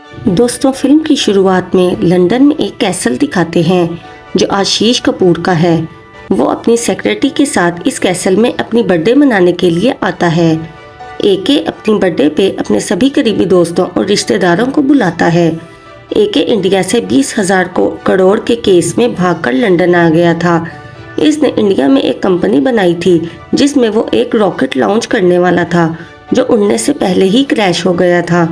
दोस्तों, फिल्म की शुरुआत में लंदन में एक कैसल दिखाते हैं जो आशीष कपूर का है। वो अपनी सेक्रेटरी के साथ इस कैसल में अपनी बर्थडे मनाने के लिए आता है। एके अपनी बर्थडे पे अपने सभी करीबी दोस्तों और रिश्तेदारों को बुलाता है। एके इंडिया से 20,000 करोड़ के केस में भागकर लंदन आ गया था। इसने इंडिया में एक कंपनी बनाई थी जिसमें वो एक रॉकेट लॉन्च करने वाला था जो उड़ने से पहले ही क्रैश हो गया था,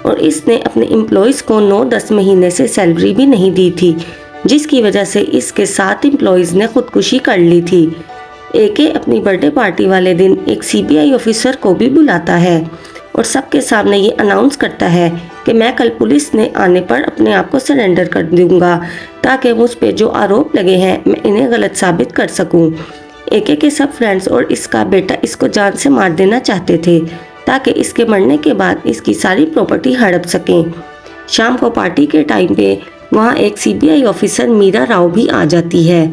और इसने अपने एम्प्लॉयज़ को 9-10 महीने से सैलरी भी नहीं दी थी, जिसकी वजह से इसके 7 एम्प्लॉयज़ ने खुदकुशी कर ली थी। एके अपनी बर्थडे पार्टी वाले दिन एक सीबीआई ऑफिसर को भी बुलाता है और सबके सामने ये अनाउंस करता है कि मैं कल पुलिस ने आने पर अपने आप को सरेंडर कर दूंगा ताकि मुझ पे जो आरोप लगे हैं मैं इन्हें गलत साबित कर सकूं। एके के सब फ्रेंड्स और इसका बेटा इसको जान से मार देना चाहते थे ताकि इसके मरने के बाद इसकी सारी प्रॉपर्टी हड़प सकें। शाम को पार्टी के टाइम पे वहाँ एक सीबीआई ऑफिसर मीरा राव भी आ जाती है।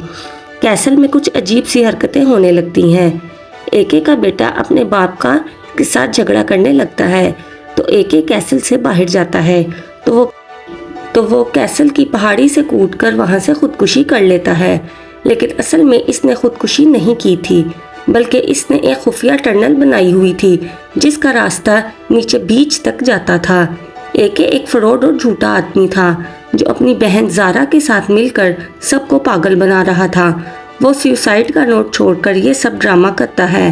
कैसल में कुछ अजीब सी हरकतें होने लगती हैं। एके का बेटा अपने बाप का के साथ झगड़ा करने लगता है तो एके कैसल से बाहर जाता है तो वो कैसल की पहाड़ी से कूदकर वहाँ से खुदकुशी कर लेता है, लेकिन असल में इसने खुदकुशी नहीं की थी बल्कि इसने एक खुफिया टनल बनाई हुई थी जिसका रास्ता नीचे बीच तक जाता था। एके एक फ्रॉड और झूठा आदमी था जो अपनी बहन जारा के साथ मिलकर सबको पागल बना रहा था। वो सुसाइड का नोट छोड़कर ये सब ड्रामा करता है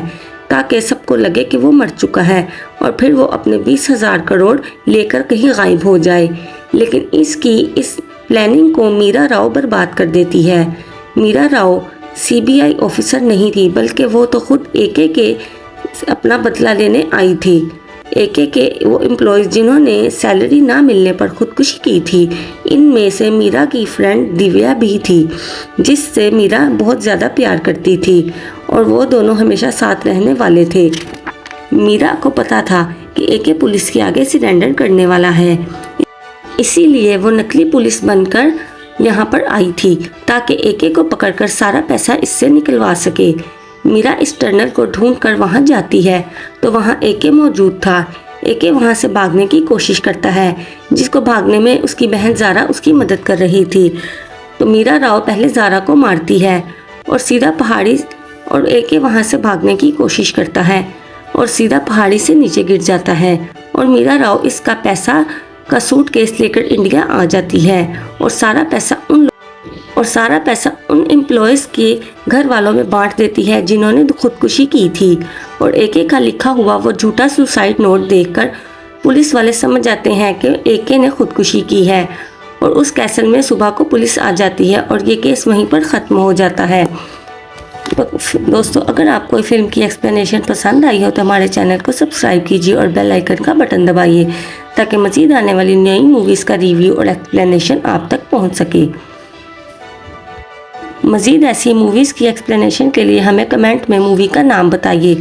ताकि सबको लगे कि वो मर चुका है और फिर वो अपने 20,000 करोड़ लेकर कहीं गायब हो जाए, लेकिन इसकी इस प्लानिंग को मीरा राव बर्बाद कर देती है। मीरा राव सीबीआई ऑफिसर नहीं थी बल्कि वो तो खुद एके के अपना बदला लेने आई थी। एके के वो एम्प्लॉयज़ जिन्होंने सैलरी ना मिलने पर खुदकुशी की थी, इनमें से मीरा की फ्रेंड दिव्या भी थी जिससे मीरा बहुत ज़्यादा प्यार करती थी और वो दोनों हमेशा साथ रहने वाले थे। मीरा को पता था कि एके पुलिस के आगे सरेंडर करने वाला है, इसीलिए वो नकली पुलिस बनकर यहाँ पर आई थी ताकि एके को पकड़कर सारा पैसा इससे निकलवा सके। मीरा इस टनल को ढूंढकर वहाँ जाती है तो वहाँ एके मौजूद था। एके वहाँ से भागने की कोशिश करता है जिसको भागने में उसकी बहन जारा उसकी मदद कर रही थी। तो मीरा राव पहले जारा को मारती है और सीधा पहाड़ी और एके वहाँ से भागने की कोशिश करता है और सीधा पहाड़ी से नीचे गिर जाता है और मीरा राव इसका पैसा का सूटकेस लेकर इंडिया आ जाती है और सारा पैसा उन एम्प्लॉयज़ के घर वालों में बांट देती है जिन्होंने खुदकुशी की थी। और एके का लिखा हुआ वो झूठा सुसाइड नोट देखकर पुलिस वाले समझ जाते हैं कि एके ने खुदकुशी की है और उस कैसल में सुबह को पुलिस आ जाती है और ये केस वहीं पर ख़त्म हो जाता है। तो दोस्तों, अगर आपको फिल्म की एक्सप्लेनेशन पसंद आई हो तो हमारे चैनल को सब्सक्राइब कीजिए और बेल आइकन का बटन दबाइए ताकि मज़ीद आने वाली नई मूवीज़ का रिव्यू और एक्सप्लेनेशन आप तक पहुंच सके। मज़ीद ऐसी मूवीज़ की एक्सप्लेनेशन के लिए हमें कमेंट में मूवी का नाम बताइए।